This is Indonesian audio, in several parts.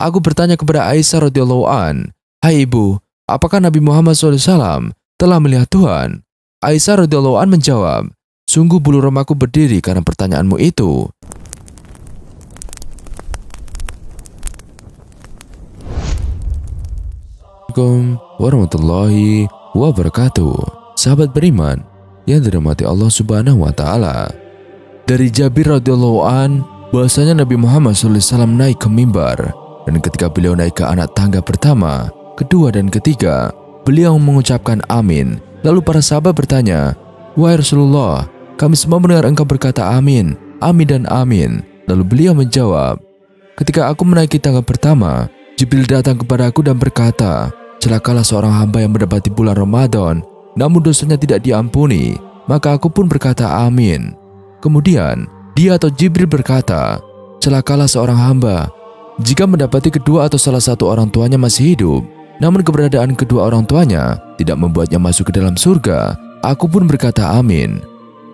Aku bertanya kepada Aisyah radhiyallahu an, "Hai ibu, apakah Nabi Muhammad SAW telah melihat Tuhan?" Aisyah radhiyallahu an menjawab, "Sungguh bulu remaku berdiri karena pertanyaanmu itu." Assalamualaikum warahmatullahi wabarakatuh. Sahabat beriman yang dirahmati Allah Subhanahu wa taala. Dari Jabir radhiyallahu an bahwasanya Nabi Muhammad SAW naik ke mimbar, dan ketika beliau naik ke anak tangga pertama, kedua dan ketiga, beliau mengucapkan amin. Lalu para sahabat bertanya, "Wahai Rasulullah, kami semua mendengar engkau berkata amin, amin dan amin." Lalu beliau menjawab, "Ketika aku menaiki tangga pertama, Jibril datang kepadaku dan berkata, 'Celakalah seorang hamba yang mendapati bulan Ramadan, namun dosanya tidak diampuni.' Maka aku pun berkata amin. Kemudian dia atau Jibril berkata, 'Celakalah seorang hamba jika mendapati kedua atau salah satu orang tuanya masih hidup, namun keberadaan kedua orang tuanya tidak membuatnya masuk ke dalam surga.' Aku pun berkata amin.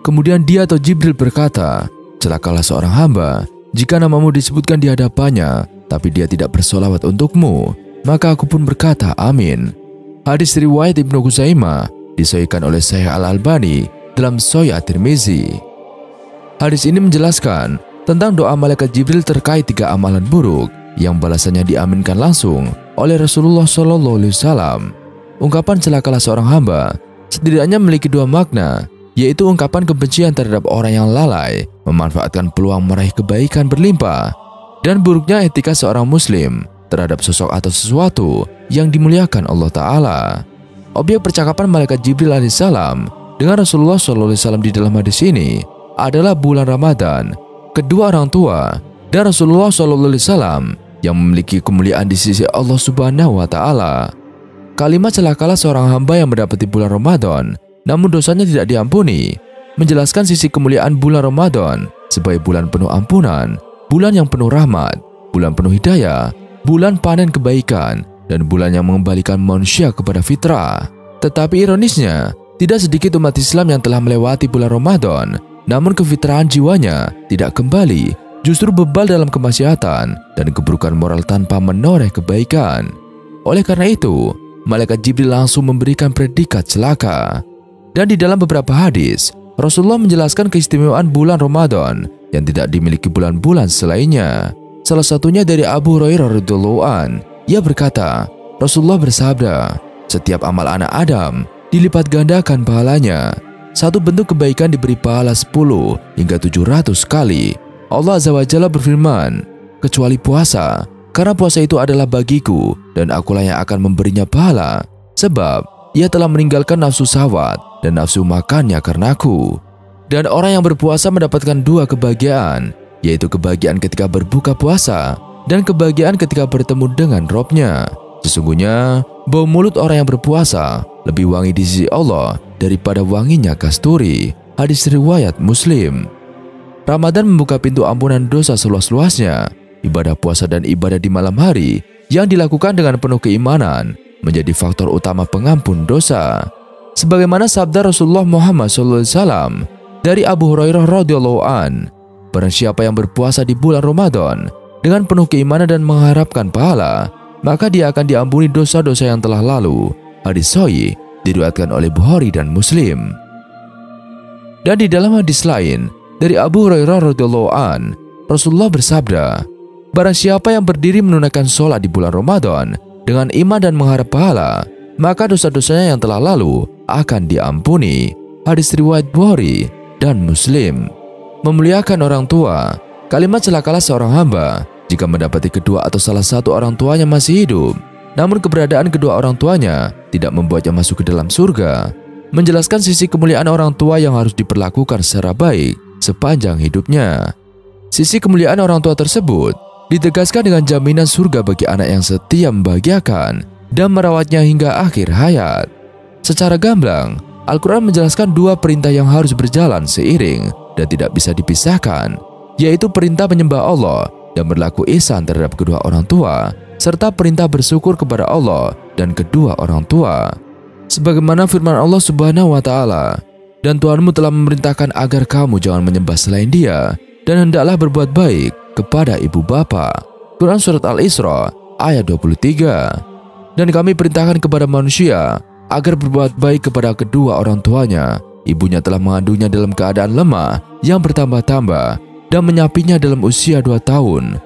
Kemudian dia atau Jibril berkata, 'Celakalah seorang hamba jika namamu disebutkan di hadapannya, tapi dia tidak bersolawat untukmu.' Maka aku pun berkata amin." Hadis riwayat Ibnu Khuzaimah disahihkan oleh Syekh Al-Albani dalam Sahih At-Tirmizi. Hadis ini menjelaskan tentang doa malaikat Jibril terkait 3 amalan buruk yang balasannya diaminkan langsung oleh Rasulullah SAW. Ungkapan celakalah seorang hamba setidaknya memiliki 2 makna, yaitu ungkapan kebencian terhadap orang yang lalai memanfaatkan peluang meraih kebaikan berlimpah, dan buruknya etika seorang muslim terhadap sosok atau sesuatu yang dimuliakan Allah Ta'ala. Objek percakapan malaikat Jibril alaihissalam dengan Rasulullah SAW di dalam hadis ini adalah bulan Ramadan, kedua orang tua, dan Rasulullah SAW yang memiliki kemuliaan di sisi Allah Subhanahu wa Ta'ala. Kalimat celakalah seorang hamba yang mendapati bulan Ramadan namun dosanya tidak diampuni menjelaskan sisi kemuliaan bulan Ramadan sebagai bulan penuh ampunan, bulan yang penuh rahmat, bulan penuh hidayah, bulan panen kebaikan, dan bulan yang mengembalikan manusia kepada fitrah. Tetapi ironisnya, tidak sedikit umat Islam yang telah melewati bulan Ramadan, namun kefitrahan jiwanya tidak kembali, justru bebal dalam kemaksiatan dan keburukan moral tanpa menoreh kebaikan. Oleh karena itu, malaikat Jibril langsung memberikan predikat celaka. Dan di dalam beberapa hadis, Rasulullah menjelaskan keistimewaan bulan Ramadan yang tidak dimiliki bulan-bulan selainnya. Salah satunya dari Abu Hurairah radhiyallahu an. Ia berkata, Rasulullah bersabda, "Setiap amal anak Adam dilipat gandakan pahalanya. Satu bentuk kebaikan diberi pahala 10 hingga 700 kali. Allah Azza wa Jalla berfirman, kecuali puasa, karena puasa itu adalah bagiku dan akulah yang akan memberinya pahala. Sebab ia telah meninggalkan nafsu syahwat dan nafsu makannya karenaku. Dan orang yang berpuasa mendapatkan 2 kebahagiaan, yaitu kebahagiaan ketika berbuka puasa dan kebahagiaan ketika bertemu dengan Robnya. Sesungguhnya bau mulut orang yang berpuasa lebih wangi di sisi Allah daripada wanginya kasturi." Hadis riwayat Muslim. Ramadan membuka pintu ampunan dosa seluas-luasnya. Ibadah puasa dan ibadah di malam hari yang dilakukan dengan penuh keimanan menjadi faktor utama pengampun dosa. Sebagaimana sabda Rasulullah Muhammad SAW dari Abu Hurairah radhiyallahu an, "Barang siapa yang berpuasa di bulan Ramadan dengan penuh keimanan dan mengharapkan pahala, maka dia akan diampuni dosa-dosa yang telah lalu." Hadis sahih diriwayatkan oleh Bukhari dan Muslim. Dan di dalam hadis lain dari Abu Hurairah radhiyallahu an, Rasulullah bersabda, "Barang siapa yang berdiri menunaikan sholat di bulan Ramadan dengan iman dan mengharap pahala, maka dosa-dosanya yang telah lalu akan diampuni." Hadis riwayat Bukhari dan Muslim. Memuliakan orang tua. Kalimat celakalah seorang hamba jika mendapati kedua atau salah satu orang tuanya masih hidup, namun keberadaan kedua orang tuanya tidak membuatnya masuk ke dalam surga, menjelaskan sisi kemuliaan orang tua yang harus diperlakukan secara baik sepanjang hidupnya. Sisi kemuliaan orang tua tersebut ditegaskan dengan jaminan surga bagi anak yang setia membahagiakan dan merawatnya hingga akhir hayat. Secara gamblang, Al-Quran menjelaskan 2 perintah yang harus berjalan seiring dan tidak bisa dipisahkan, yaitu perintah menyembah Allah dan berlaku ihsan terhadap kedua orang tua, serta perintah bersyukur kepada Allah dan kedua orang tua. Sebagaimana firman Allah Subhanahu wa Ta'ala, "Dan Tuhanmu telah memerintahkan agar kamu jangan menyembah selain Dia, dan hendaklah berbuat baik kepada ibu bapa." Quran Surat Al-Isra ayat 23. Dan kami perintahkan kepada manusia agar berbuat baik kepada kedua orang tuanya. Ibunya telah mengandungnya dalam keadaan lemah yang bertambah-tambah dan menyapinya dalam usia 2 tahun.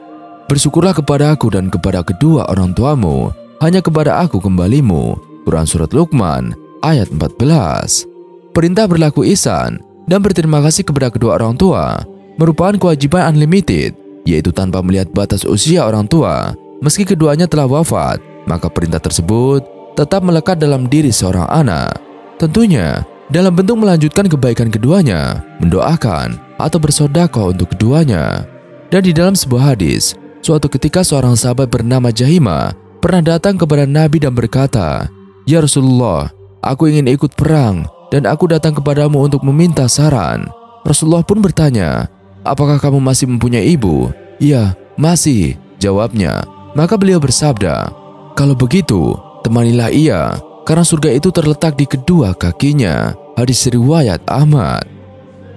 Bersyukurlah kepada aku dan kepada kedua orang tuamu, hanya kepada aku kembalimu. Quran Surat Luqman ayat 14. Perintah berlaku ihsan dan berterima kasih kepada kedua orang tua merupakan kewajiban unlimited, yaitu tanpa melihat batas usia orang tua. Meski keduanya telah wafat, maka perintah tersebut tetap melekat dalam diri seorang anak. Tentunya dalam bentuk melanjutkan kebaikan keduanya, mendoakan atau bersedekah untuk keduanya. Dan di dalam sebuah hadis, suatu ketika seorang sahabat bernama Jahimah pernah datang kepada Nabi dan berkata, "Ya Rasulullah, aku ingin ikut perang dan aku datang kepadamu untuk meminta saran." Rasulullah pun bertanya, "Apakah kamu masih mempunyai ibu?" "Iya, masih," jawabnya. Maka beliau bersabda, "Kalau begitu, temanilah ia, karena surga itu terletak di kedua kakinya." Hadis riwayat Ahmad.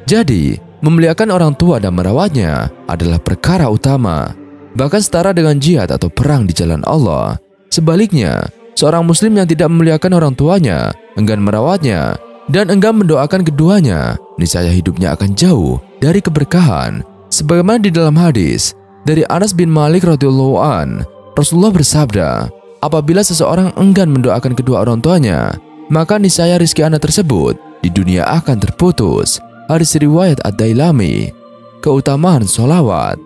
Jadi, memuliakan orang tua dan merawatnya adalah perkara utama, bahkan setara dengan jihad atau perang di jalan Allah. Sebaliknya, seorang muslim yang tidak memuliakan orang tuanya, enggan merawatnya, dan enggan mendoakan keduanya, niscaya hidupnya akan jauh dari keberkahan. Sebagaimana di dalam hadis dari Anas bin Malik radhiyallahu an, Rasulullah bersabda, apabila seseorang enggan mendoakan kedua orang tuanya, maka niscaya rizki anak tersebut di dunia akan terputus. Hadis riwayat Ad-Dailami. Keutamaan sholawat.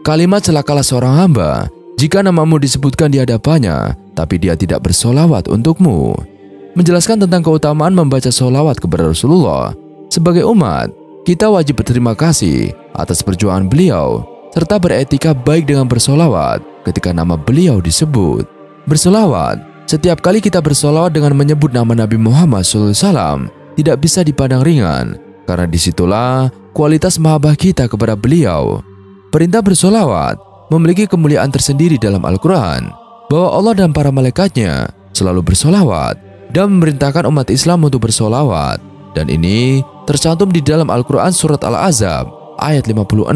Kalimat celakalah seorang hamba jika namamu disebutkan di hadapannya, tapi dia tidak bersolawat untukmu. Menjelaskan tentang keutamaan membaca sholawat kepada Rasulullah. Sebagai umat, kita wajib berterima kasih atas perjuangan beliau, serta beretika baik dengan bersolawat ketika nama beliau disebut. Bersolawat, setiap kali kita bersolawat dengan menyebut nama Nabi Muhammad SAW, tidak bisa dipandang ringan, karena disitulah kualitas mahabbah kita kepada beliau. Perintah bersolawat memiliki kemuliaan tersendiri dalam Al-Quran, bahwa Allah dan para malaikatnya selalu bersolawat dan memerintahkan umat Islam untuk bersolawat. Dan ini tercantum di dalam Al-Quran Surat Al-Ahzab ayat 56.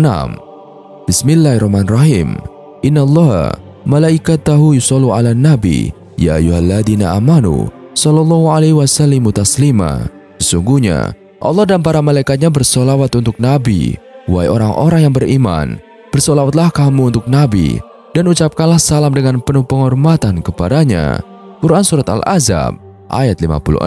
Bismillahirrahmanirrahim. Innallaha malaikatahu yusallu ala nabi ya ayyuhalladzina amanu sallallahu alaihi wasallimu taslima. Sesungguhnya Allah dan para malaikatnya bersolawat untuk Nabi. Wahai orang-orang yang beriman, bersolawatlah kamu untuk Nabi dan ucapkanlah salam dengan penuh penghormatan kepadanya. Quran Surat Al-Ahzab ayat 56.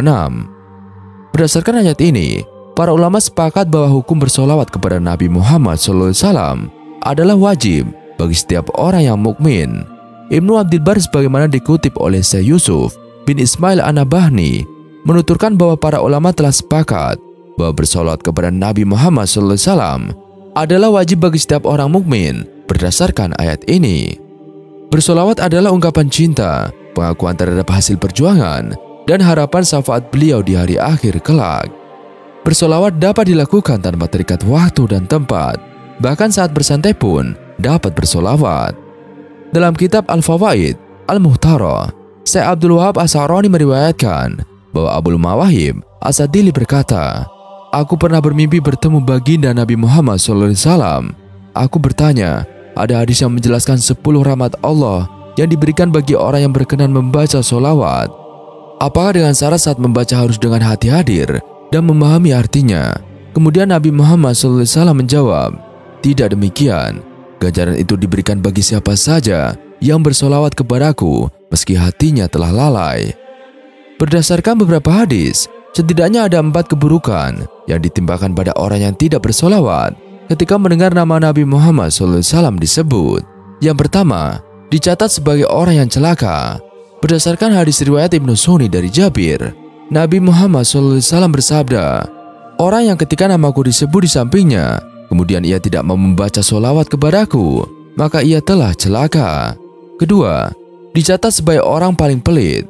Berdasarkan ayat ini, para ulama sepakat bahwa hukum bersolawat kepada Nabi Muhammad SAW adalah wajib bagi setiap orang yang mukmin. Ibnu Abdul Bar sebagaimana dikutip oleh Syekh Yusuf bin Ismail An-Nabahni menuturkan bahwa para ulama telah sepakat bahwa bersolawat kepada Nabi Muhammad SAW adalah wajib bagi setiap orang mukmin berdasarkan ayat ini. Bersolawat adalah ungkapan cinta, pengakuan terhadap hasil perjuangan, dan harapan syafaat beliau di hari akhir kelak. Bersolawat dapat dilakukan tanpa terikat waktu dan tempat, bahkan saat bersantai pun dapat bersolawat. Dalam kitab Al-Fawaid Al-Muhtara, Syekh Abdul Wahab As-Sa'rani meriwayatkan bahwa Abul Mawahib As-Sadili berkata, "Aku pernah bermimpi bertemu baginda Nabi Muhammad SAW. Aku bertanya, ada hadis yang menjelaskan 10 rahmat Allah yang diberikan bagi orang yang berkenan membaca solawat. Apakah dengan syarat saat membaca harus dengan hati hadir dan memahami artinya?" Kemudian Nabi Muhammad SAW menjawab, "Tidak demikian. Ganjaran itu diberikan bagi siapa saja yang bersolawat kepadaku meski hatinya telah lalai." Berdasarkan beberapa hadis, setidaknya ada 4 keburukan yang ditimpakan pada orang yang tidak bersolawat ketika mendengar nama Nabi Muhammad SAW disebut. Yang pertama, dicatat sebagai orang yang celaka. Berdasarkan hadis riwayat Ibnu Sunni dari Jabir, Nabi Muhammad SAW bersabda, "Orang yang ketika namaku disebut di sampingnya, kemudian ia tidak mau membaca solawat kepadaku, maka ia telah celaka." Kedua, dicatat sebagai orang paling pelit.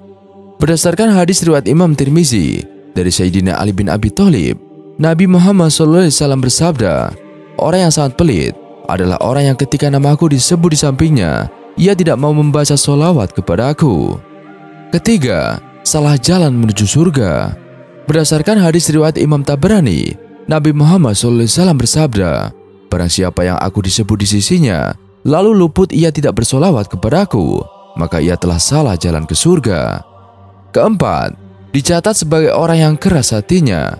Berdasarkan hadis riwayat Imam Tirmizi dari Sayyidina Ali bin Abi Thalib, Nabi Muhammad SAW bersabda, "Orang yang sangat pelit adalah orang yang ketika namaku disebut di sampingnya, ia tidak mau membaca solawat kepadaku." Ketiga, salah jalan menuju surga. Berdasarkan hadis riwayat Imam Tabrani, Nabi Muhammad SAW bersabda, "Barang siapa yang aku disebut di sisinya, lalu luput ia tidak bersolawat kepadaku, maka ia telah salah jalan ke surga. Keempat, dicatat sebagai orang yang keras hatinya.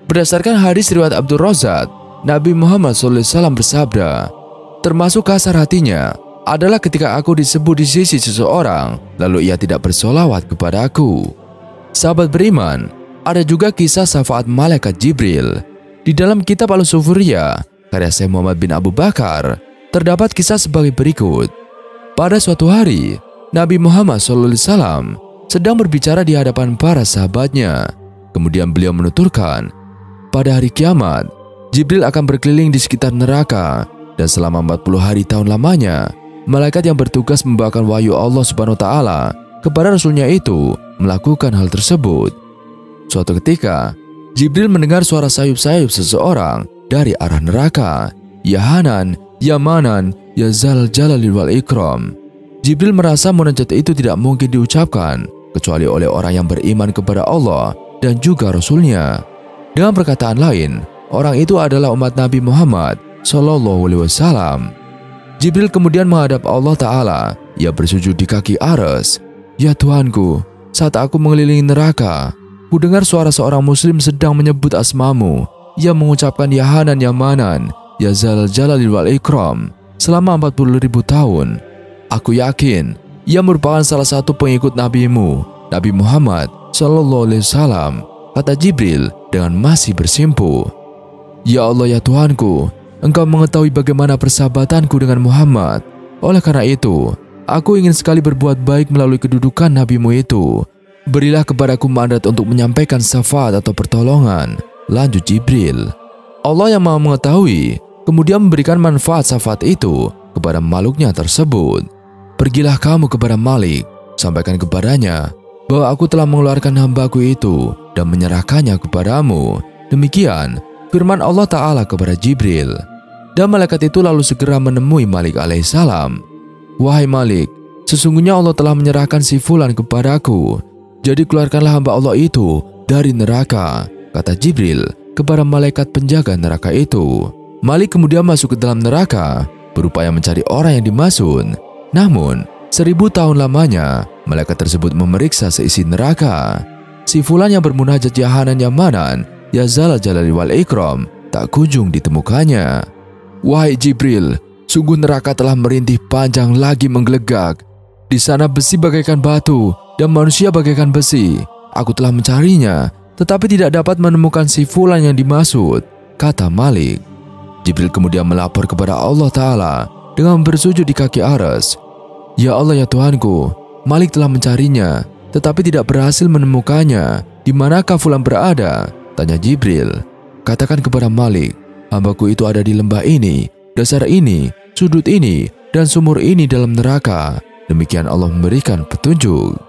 Berdasarkan hadis riwayat Abdul Razak, Nabi Muhammad SAW bersabda, termasuk kasar hatinya adalah ketika aku disebut di sisi seseorang, lalu ia tidak bersolawat kepada aku. Sahabat beriman, ada juga kisah syafaat malaikat Jibril. Di dalam kitab Al-Sufuriyah, karya Syekh Muhammad bin Abu Bakar, terdapat kisah sebagai berikut. Pada suatu hari, Nabi Muhammad SAW sedang berbicara di hadapan para sahabatnya. Kemudian beliau menuturkan, pada hari kiamat, Jibril akan berkeliling di sekitar neraka, dan selama 40 hari tahun lamanya, malaikat yang bertugas membawakan wahyu Allah Subhanahu wa Ta'ala kepada Rasulnya itu melakukan hal tersebut. Suatu ketika, Jibril mendengar suara sayup-sayup seseorang dari arah neraka. Ya Hanan, ya Manan, ya Zal Jalali wal Ikram. Jibril merasa munajat itu tidak mungkin diucapkan kecuali oleh orang yang beriman kepada Allah dan juga Rasulnya. Dengan perkataan lain, orang itu adalah umat Nabi Muhammad SAW. Jibril kemudian menghadap Allah Ta'ala. Ia bersujud di kaki Arsy. Ya Tuhanku, saat aku mengelilingi neraka, ku dengar suara seorang muslim sedang menyebut asmamu. Ia mengucapkan ya Hanan ya Manan, ya Zal Jalali wal Ikram selama 40.000 tahun. Aku yakin ia merupakan salah satu pengikut nabimu, Nabi Muhammad SAW, kata Jibril dengan masih bersimpuh. Ya Allah ya Tuhanku, Engkau mengetahui bagaimana persahabatanku dengan Muhammad. Oleh karena itu, aku ingin sekali berbuat baik melalui kedudukan nabimu itu. Berilah kepadaku mandat untuk menyampaikan syafaat atau pertolongan, lanjut Jibril. Allah yang Maha mengetahui kemudian memberikan manfaat syafaat itu kepada makhluknya tersebut. Pergilah kamu kepada Malik, sampaikan kepadanya bahwa aku telah mengeluarkan hambaku itu dan menyerahkannya kepadamu. Demikian firman Allah Ta'ala kepada Jibril. Dan malaikat itu lalu segera menemui Malik alaihissalam. Wahai Malik, sesungguhnya Allah telah menyerahkan si Fulan kepadaku. Jadi keluarkanlah hamba Allah itu dari neraka, kata Jibril kepada malaikat penjaga neraka itu. Malik kemudian masuk ke dalam neraka, berupaya mencari orang yang dimaksud. Namun, 1000 tahun lamanya, malaikat tersebut memeriksa seisi neraka. Si Fulan yang bermunajat ya Hanan ya Manan, ya Zal Jalali wal Ikram tak kunjung ditemukannya. Wahai Jibril, sungguh neraka telah merintih panjang lagi menggelegak. Di sana besi bagaikan batu dan manusia bagaikan besi. Aku telah mencarinya, tetapi tidak dapat menemukan si Fulan yang dimaksud, kata Malik. Jibril kemudian melapor kepada Allah Ta'ala dengan bersujud di kaki Arsy. Ya Allah ya Tuhanku, Malik telah mencarinya, tetapi tidak berhasil menemukannya. Di manakah Fulan berada? Tanya Jibril. Katakan kepada Malik, hambaku itu ada di lembah ini, dasar ini, sudut ini, dan sumur ini dalam neraka. Demikian Allah memberikan petunjuk.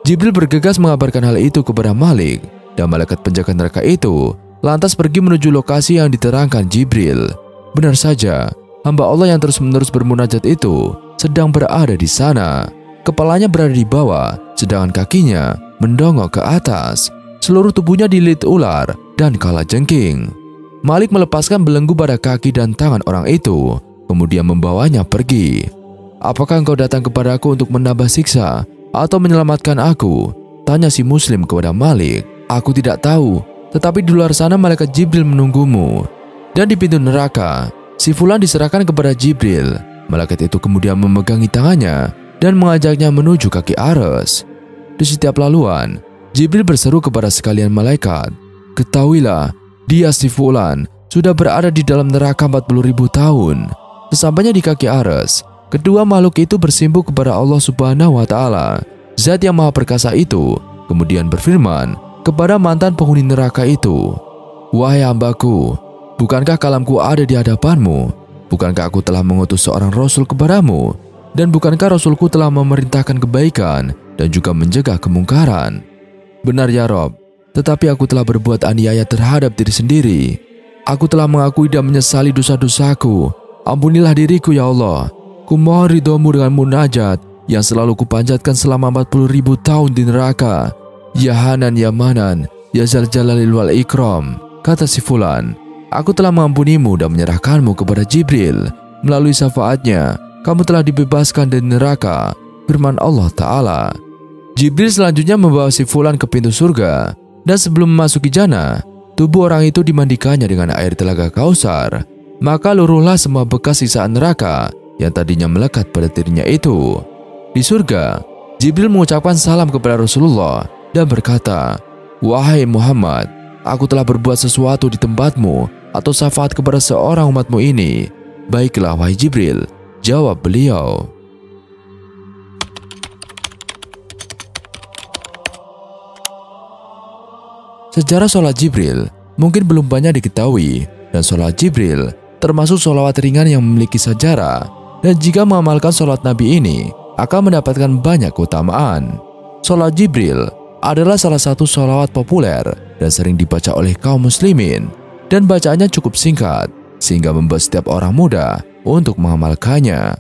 Jibril bergegas mengabarkan hal itu kepada Malik, dan malaikat penjaga neraka itu lantas pergi menuju lokasi yang diterangkan Jibril. Benar saja, hamba Allah yang terus-menerus bermunajat itu sedang berada di sana. Kepalanya berada di bawah, sedangkan kakinya mendongak ke atas. Seluruh tubuhnya dililit ular dan kalajengking. Malik melepaskan belenggu pada kaki dan tangan orang itu, kemudian membawanya pergi. Apakah engkau datang kepadaku untuk menambah siksa atau menyelamatkan aku? Tanya si muslim kepada Malik. Aku tidak tahu, tetapi di luar sana malaikat Jibril menunggumu. Dan di pintu neraka, si Fulan diserahkan kepada Jibril. Malaikat itu kemudian memegangi tangannya dan mengajaknya menuju kaki Arsy. Di setiap laluan, Jibril berseru kepada sekalian malaikat, ketahuilah, dia si Fulan sudah berada di dalam neraka 40.000 tahun. Sesampainya di kaki Arsy, kedua makhluk itu bersimpuh kepada Allah Subhanahu wa Ta'ala, Zat yang Maha Perkasa itu, kemudian berfirman kepada mantan penghuni neraka itu, wahai hambaku, bukankah kalamku ada di hadapanmu? Bukankah aku telah mengutus seorang Rasul kepadamu? Dan bukankah Rasulku telah memerintahkan kebaikan dan juga mencegah kemungkaran? Benar ya Rob, tetapi aku telah berbuat aniaya terhadap diri sendiri. Aku telah mengakui dan menyesali dosa-dosaku. Ampunilah diriku ya Allah. Kumohon ridhomu dengan munajat yang selalu kupanjatkan selama 40.000 tahun di neraka. Ya Hanan ya Manan, ya Zal Jalali wal Ikram, kata si Fulan. Aku telah mengampunimu dan menyerahkanmu kepada Jibril. Melalui syafaatnya, kamu telah dibebaskan dari neraka. Firman Allah Ta'ala. Jibril selanjutnya membawa si fulan ke pintu surga, dan sebelum memasuki jannah, tubuh orang itu dimandikannya dengan air telaga Kausar. Maka luruhlah semua bekas sisaan neraka yang tadinya melekat pada dirinya itu. Di surga, Jibril mengucapkan salam kepada Rasulullah dan berkata, "Wahai Muhammad, aku telah berbuat sesuatu di tempatmu atau syafaat kepada seorang umatmu ini." "Baiklah, wahai Jibril," jawab beliau. Sejarah sholat Jibril mungkin belum banyak diketahui, dan sholat Jibril termasuk sholawat ringan yang memiliki sejarah, dan jika mengamalkan sholat Nabi ini akan mendapatkan banyak keutamaan. Sholat Jibril adalah salah satu sholawat populer dan sering dibaca oleh kaum muslimin, dan bacaannya cukup singkat sehingga membuat setiap orang mudah untuk mengamalkannya.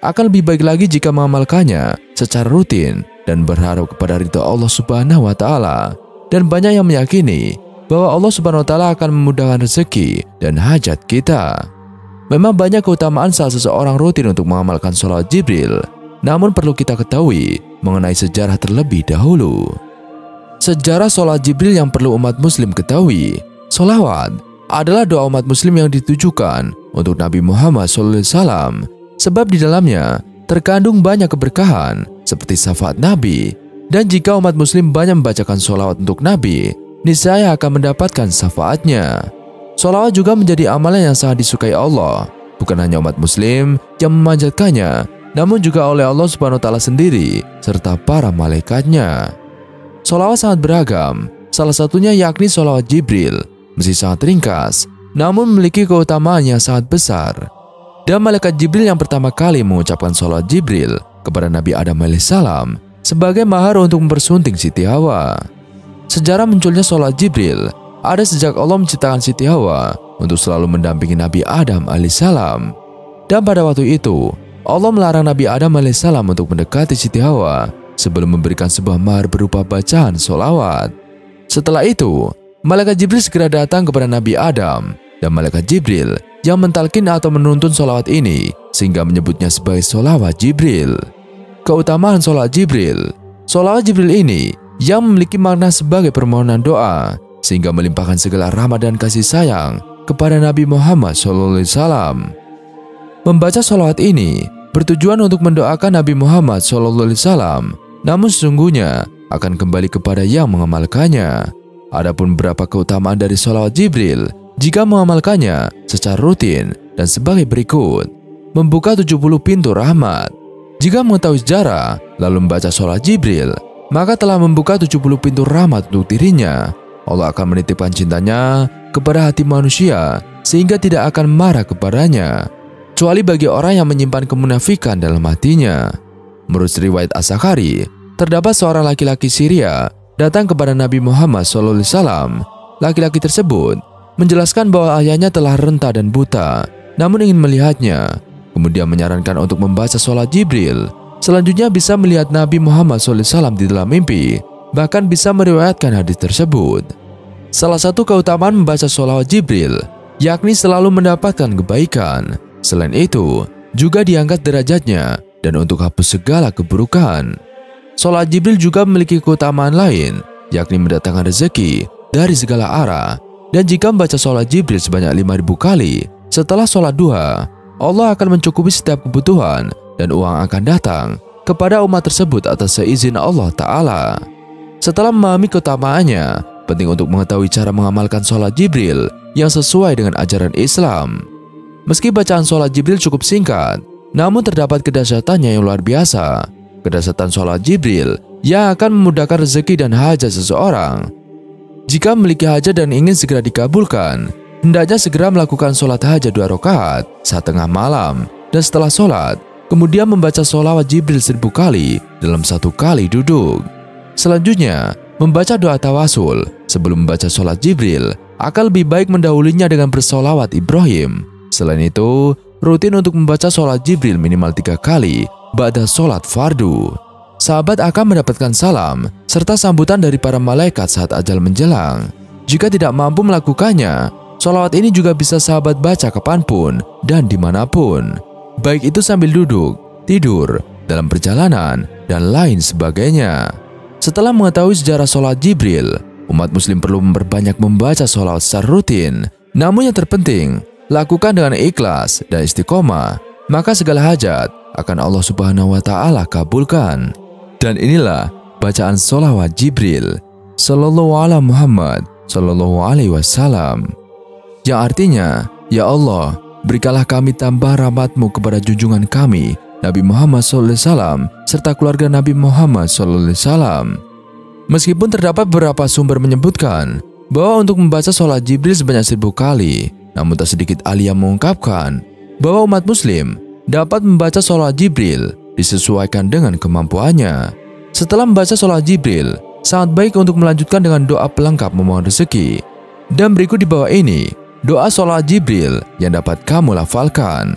Akan lebih baik lagi jika mengamalkannya secara rutin dan berharap kepada ridha Allah Subhanahu wa Ta'ala. Dan banyak yang meyakini bahwa Allah Subhanahu wa Ta'ala akan memudahkan rezeki dan hajat kita. Memang banyak keutamaan saat seseorang rutin untuk mengamalkan sholat Jibril, namun perlu kita ketahui mengenai sejarah terlebih dahulu. Sejarah sholat Jibril yang perlu umat muslim ketahui. Sholawat adalah doa umat muslim yang ditujukan untuk Nabi Muhammad SAW, sebab di dalamnya terkandung banyak keberkahan seperti syafaat Nabi. Dan jika umat muslim banyak membacakan sholawat untuk Nabi, niscaya akan mendapatkan syafaatnya. Sholawat juga menjadi amalan yang sangat disukai Allah. Bukan hanya umat muslim yang memanjatkannya, namun juga oleh Allah Subhanahu wa Ta'ala sendiri serta para malaikatnya. Sholawat sangat beragam, salah satunya yakni sholawat Jibril. Meski sangat ringkas, namun memiliki keutamaan yang sangat besar. Dan malaikat Jibril yang pertama kali mengucapkan sholawat Jibril kepada Nabi Adam alaihissalam sebagai mahar untuk mempersunting Siti Hawa. Sejarah munculnya sholat Jibril ada sejak Allah menciptakan Siti Hawa untuk selalu mendampingi Nabi Adam alaihissalam. Dan pada waktu itu, Allah melarang Nabi Adam alaihissalam untuk mendekati Siti Hawa sebelum memberikan sebuah mahar berupa bacaan sholawat. Setelah itu, malaikat Jibril segera datang kepada Nabi Adam, dan malaikat Jibril yang mentalkin atau menuntun sholawat ini sehingga menyebutnya sebagai sholawat Jibril. Keutamaan sholat Jibril. Sholawat Jibril ini yang memiliki makna sebagai permohonan doa sehingga melimpahkan segala rahmat dan kasih sayang kepada Nabi Muhammad SAW. Membaca sholawat ini bertujuan untuk mendoakan Nabi Muhammad SAW, namun sesungguhnya akan kembali kepada yang mengamalkannya. Adapun beberapa keutamaan dari sholawat Jibril jika mengamalkannya secara rutin dan sebagai berikut. Membuka 70 pintu rahmat. Jika mengetahui sejarah lalu membaca sholat Jibril, maka telah membuka 70 pintu rahmat untuk dirinya. Allah akan menitipkan cintanya kepada hati manusia sehingga tidak akan marah kepadanya, kecuali bagi orang yang menyimpan kemunafikan dalam hatinya. Menurut riwayat As-Sakhari, terdapat seorang laki-laki Syria datang kepada Nabi Muhammad SAW. Laki-laki tersebut menjelaskan bahwa ayahnya telah renta dan buta, namun ingin melihatnya. Kemudian menyarankan untuk membaca sholat Jibril. Selanjutnya bisa melihat Nabi Muhammad SAW di dalam mimpi, bahkan bisa meriwayatkan hadis tersebut. Salah satu keutamaan membaca sholawat Jibril yakni selalu mendapatkan kebaikan. Selain itu, juga diangkat derajatnya dan untuk hapus segala keburukan. Sholat Jibril juga memiliki keutamaan lain, yakni mendatangkan rezeki dari segala arah. Dan jika membaca sholat Jibril sebanyak 5.000 kali setelah sholat duha, Allah akan mencukupi setiap kebutuhan dan uang akan datang kepada umat tersebut atas seizin Allah Ta'ala. Setelah memahami keutamaannya, penting untuk mengetahui cara mengamalkan sholat Jibril yang sesuai dengan ajaran Islam. Meski bacaan sholat Jibril cukup singkat, namun terdapat kedahsyatannya yang luar biasa. Kedahsyatan sholat Jibril yang akan memudahkan rezeki dan hajat seseorang. Jika memiliki hajat dan ingin segera dikabulkan, hendaknya segera melakukan sholat hajat 2 rakaat saat tengah malam, dan setelah sholat, kemudian membaca sholawat Jibril 1000 kali dalam 1 kali duduk. Selanjutnya, membaca doa tawasul sebelum membaca sholat Jibril akan lebih baik mendahulunya dengan bersolawat Ibrahim. Selain itu, rutin untuk membaca sholat Jibril minimal 3 kali ba'da sholat fardu. Sahabat akan mendapatkan salam serta sambutan dari para malaikat saat ajal menjelang. Jika tidak mampu melakukannya, sholawat ini juga bisa sahabat baca kapanpun dan dimanapun, baik itu sambil duduk, tidur, dalam perjalanan, dan lain sebagainya. Setelah mengetahui sejarah sholat Jibril, umat muslim perlu memperbanyak membaca sholat secara rutin. Namun yang terpenting, lakukan dengan ikhlas dan istiqomah, maka segala hajat akan Allah Subhanahu wa Ta'ala kabulkan. Dan inilah bacaan sholawat Jibril Sallallahu ala Muhammad Sallallahu alaihi wasallam, yang artinya, Ya Allah, berikanlah kami tambah rahmat-Mu kepada junjungan kami Nabi Muhammad SAW serta keluarga Nabi Muhammad SAW. Meskipun terdapat beberapa sumber menyebutkan bahwa untuk membaca sholat Jibril sebanyak 1000 kali, namun tak sedikit ahli yang mengungkapkan bahwa umat muslim dapat membaca sholat Jibril disesuaikan dengan kemampuannya. Setelah membaca sholat Jibril, sangat baik untuk melanjutkan dengan doa pelengkap memohon rezeki. Dan berikut di bawah ini doa sholat Jibril yang dapat kamu lafalkan.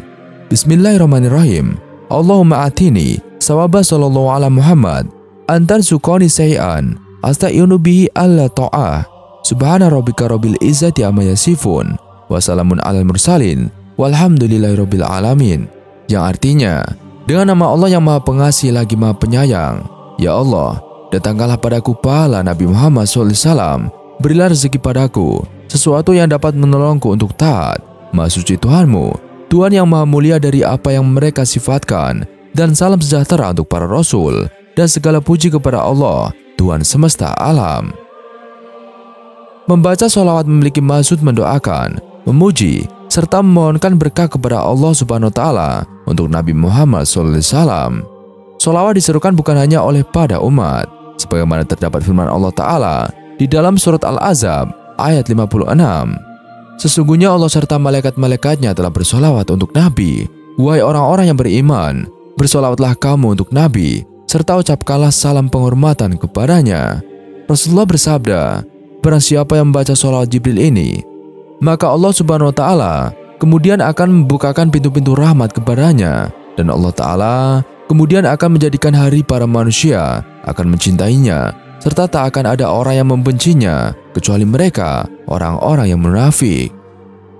Bismillahirrahmanirrahim. Allahumma atini sawaba sallallahu ala Muhammad antar sukoni sayan asta'inu bihi alla ta'ah subhana rabbika rabbil izzati amma yasifun wa salamun alal mursalin walhamdulillahi rabbil alamin, yang artinya, dengan nama Allah yang maha pengasih lagi maha penyayang, Ya Allah, datangkanlah padaku pahala Nabi Muhammad SAW, berilah rezeki padaku sesuatu yang dapat menolongku untuk taat. Maha suci Tuhanmu, Tuhan yang maha mulia dari apa yang mereka sifatkan, dan salam sejahtera untuk para rasul, dan segala puji kepada Allah, Tuhan semesta alam. Membaca sholawat memiliki maksud mendoakan, memuji, serta memohonkan berkah kepada Allah Subhanahu wa Ta'ala untuk Nabi Muhammad SAW. Sholawat diserukan bukan hanya oleh pada umat, sebagaimana terdapat firman Allah Ta'ala di dalam surat Al-Ahzab ayat 56. Sesungguhnya Allah serta malaikat-malaikatnya telah bersolawat untuk Nabi. Wahai orang-orang yang beriman, bersolawatlah kamu untuk Nabi, serta ucapkanlah salam penghormatan kepadanya. Rasulullah bersabda, barang siapa yang membaca sholawat Jibril ini, maka Allah Subhanahu wa Ta'ala kemudian akan membukakan pintu-pintu rahmat kepadanya, dan Allah Ta'ala kemudian akan menjadikan hari para manusia akan mencintainya, serta tak akan ada orang yang membencinya kecuali mereka orang-orang yang munafik.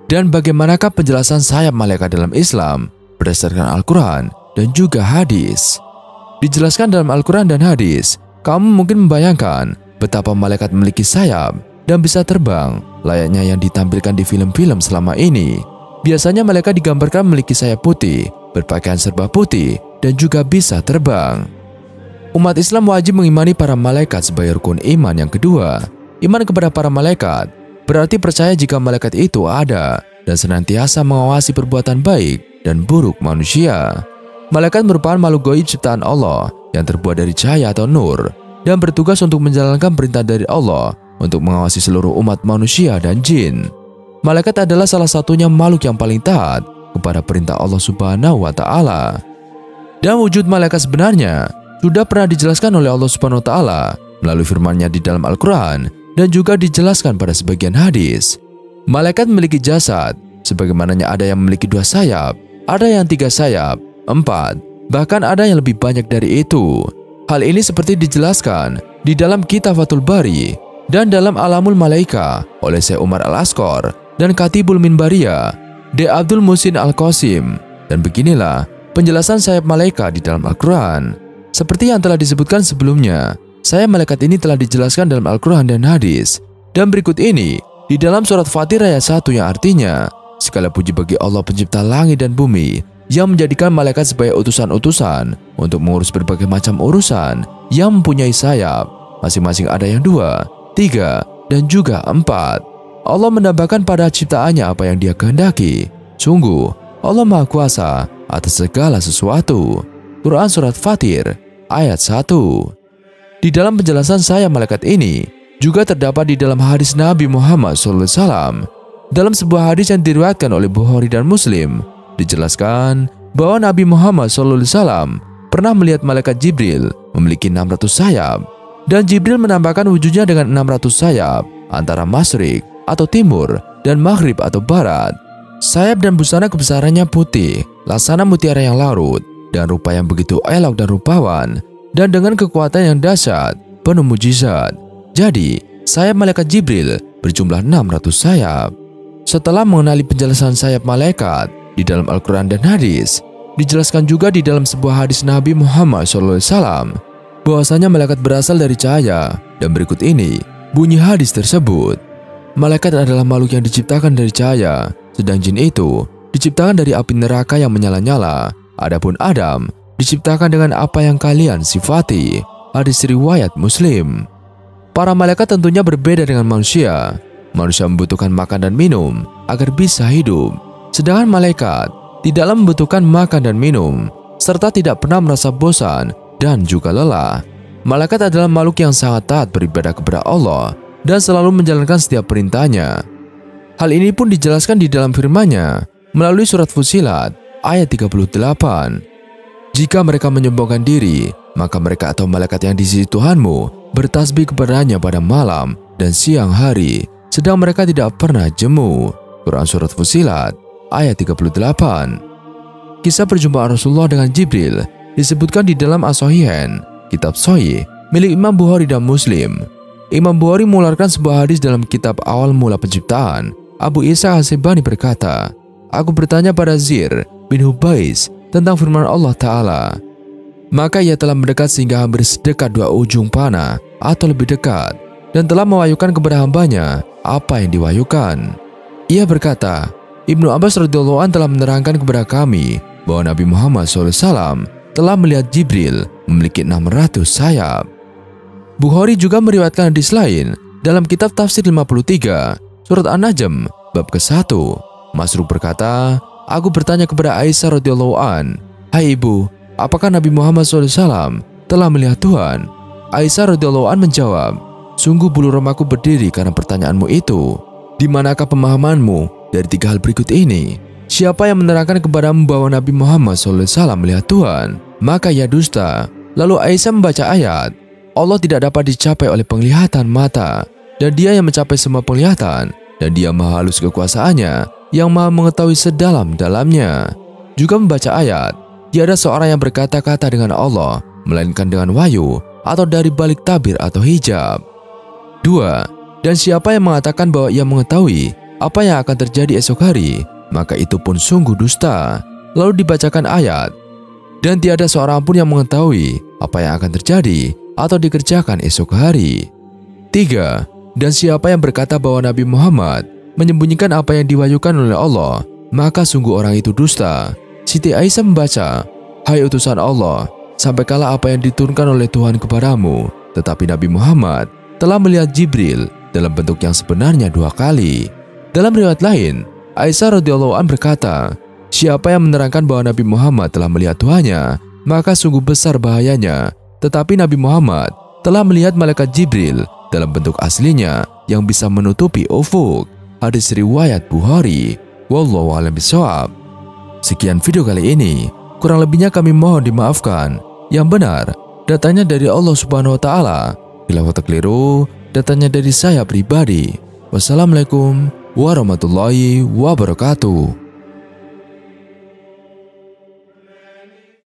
Dan bagaimanakah penjelasan sayap malaikat dalam Islam berdasarkan Al-Quran dan juga hadis? Dijelaskan dalam Al-Quran dan hadis, kamu mungkin membayangkan betapa malaikat memiliki sayap dan bisa terbang layaknya yang ditampilkan di film-film selama ini. Biasanya malaikat digambarkan memiliki sayap putih, berpakaian serba putih, dan juga bisa terbang. Umat Islam wajib mengimani para malaikat sebagai rukun iman yang kedua. Iman kepada para malaikat berarti percaya jika malaikat itu ada dan senantiasa mengawasi perbuatan baik dan buruk manusia. Malaikat merupakan makhluk gaib ciptaan Allah yang terbuat dari cahaya atau nur dan bertugas untuk menjalankan perintah dari Allah untuk mengawasi seluruh umat manusia dan jin. Malaikat adalah salah satunya makhluk yang paling taat kepada perintah Allah Subhanahu wa Ta'ala. Dan wujud malaikat sebenarnya sudah pernah dijelaskan oleh Allah Subhanahu wa Ta'ala melalui firman-Nya di dalam Al-Quran dan juga dijelaskan pada sebagian hadis. Malaikat memiliki jasad, sebagaimananya ada yang memiliki 2 sayap, ada yang 3 sayap, 4, bahkan ada yang lebih banyak dari itu. Hal ini seperti dijelaskan di dalam kitab Fathul Bari dan dalam Alamul Malaika oleh Syekh Umar Al-Asqar dan Katibul Minbariyah D. Abdul Muhsin Al-Qasim. Dan beginilah penjelasan sayap malaikat di dalam Al-Quran. Seperti yang telah disebutkan sebelumnya, sayap malaikat ini telah dijelaskan dalam Al-Quran dan hadis. Dan berikut ini di dalam surat Fatir ayat 1 yang artinya, segala puji bagi Allah pencipta langit dan bumi yang menjadikan malaikat sebagai utusan-utusan untuk mengurus berbagai macam urusan yang mempunyai sayap. Masing-masing ada yang 2, 3, dan juga 4. Allah menambahkan pada ciptaannya apa yang Dia kehendaki. Sungguh, Allah Maha Kuasa atas segala sesuatu. Quran Surat Fatir ayat 1. Di dalam penjelasan sayap malaikat ini juga terdapat di dalam hadis Nabi Muhammad SAW. Dalam sebuah hadis yang diriwayatkan oleh Bukhari dan Muslim, dijelaskan bahwa Nabi Muhammad SAW pernah melihat malaikat Jibril memiliki 600 sayap. Dan Jibril menambahkan wujudnya dengan 600 sayap antara masyrik atau timur dan maghrib atau barat. Sayap dan busana kebesarannya putih, laksana mutiara yang larut, dan rupa yang begitu elok dan rupawan, dan dengan kekuatan yang dahsyat, penuh mujizat. Jadi, sayap malaikat Jibril berjumlah 600 sayap. Setelah mengenali penjelasan sayap malaikat di dalam Al-Quran dan hadis, Dijelaskan juga di dalam sebuah hadis Nabi Muhammad SAW bahwasanya malaikat berasal dari cahaya, dan berikut ini bunyi hadis tersebut. Malaikat adalah makhluk yang diciptakan dari cahaya, sedang jin itu diciptakan dari api neraka yang menyala-nyala. Adapun Adam diciptakan dengan apa yang kalian sifati. Hadis riwayat Muslim. Para malaikat tentunya berbeda dengan manusia. Manusia membutuhkan makan dan minum agar bisa hidup, sedangkan malaikat tidaklah membutuhkan makan dan minum, serta tidak pernah merasa bosan dan juga lelah. Malaikat adalah makhluk yang sangat taat beribadah kepada Allah dan selalu menjalankan setiap perintahnya. Hal ini pun dijelaskan di dalam firman-Nya melalui surat Fussilat ayat 38. Jika mereka menyombongkan diri, maka mereka atau malaikat yang di sisi Tuhanmu bertasbih kepadanya pada malam dan siang hari, sedang mereka tidak pernah jemu. Quran surat Fussilat ayat 38. Kisah perjumpaan Rasulullah dengan Jibril disebutkan di dalam As-Sahihain, kitab Sahih milik Imam Bukhari dan Muslim. Imam Bukhari mengeluarkan sebuah hadis dalam kitab Awal Mula Penciptaan. Abu Isa As-Sibani berkata, "Aku bertanya pada Zir bin Hubais tentang firman Allah Ta'ala. Maka ia telah mendekat sehingga hampir sedekat dua ujung panah atau lebih dekat, dan telah mewahyukan kepada hambanya apa yang diwahyukan." Ia berkata, Ibnu Abbas radhiyallahu anhu telah menerangkan kepada kami bahwa Nabi Muhammad SAW telah melihat Jibril memiliki 600 sayap. Bukhari juga meriwayatkan hadis lain dalam kitab Tafsir 53, surat An-Najm, bab ke-1. Masruq berkata, "Aku bertanya kepada Aisyah radhiyallahu an, 'Hai ibu, apakah Nabi Muhammad SAW telah melihat Tuhan?' Aisyah radhiyallahu an menjawab, 'Sungguh bulu remaku berdiri karena pertanyaanmu itu. Di manakah pemahamanmu dari tiga hal berikut ini? Siapa yang menerangkan kepadamu bahwa Nabi Muhammad SAW melihat Tuhan, maka ia dusta.' Lalu Aisyah membaca ayat, 'Allah tidak dapat dicapai oleh penglihatan mata, dan Dia yang mencapai semua penglihatan, dan Dia maha halus kekuasaannya, yang maha mengetahui sedalam-dalamnya.' Juga membaca ayat, 'Tiada seorang yang berkata-kata dengan Allah, melainkan dengan wahyu, atau dari balik tabir atau hijab.' 2. Dan siapa yang mengatakan bahwa ia mengetahui apa yang akan terjadi esok hari, maka itu pun sungguh dusta.' Lalu dibacakan ayat, 'Dan tiada seorang pun yang mengetahui apa yang akan terjadi atau dikerjakan esok hari.' 3. Dan siapa yang berkata bahwa Nabi Muhammad menyembunyikan apa yang diwahyukan oleh Allah, maka sungguh orang itu dusta.' Siti Aisyah membaca, 'Hai utusan Allah, sampaikanlah apa yang diturunkan oleh Tuhan kepadamu.' Tetapi Nabi Muhammad telah melihat Jibril dalam bentuk yang sebenarnya 2 kali. Dalam riwayat lain, Aisyah radhiyallahu an berkata, 'Siapa yang menerangkan bahwa Nabi Muhammad telah melihat Tuhannya, maka sungguh besar bahayanya.' Tetapi Nabi Muhammad telah melihat malaikat Jibril dalam bentuk aslinya yang bisa menutupi ufuk. Hadis riwayat Bukhari. Wallahu a'lam bishawab. Sekian video kali ini. Kurang lebihnya kami mohon dimaafkan. Yang benar datanya dari Allah Subhanahu wa taala. Bila kata keliru, datanya dari saya pribadi. Wassalamualaikum warahmatullahi wabarakatuh.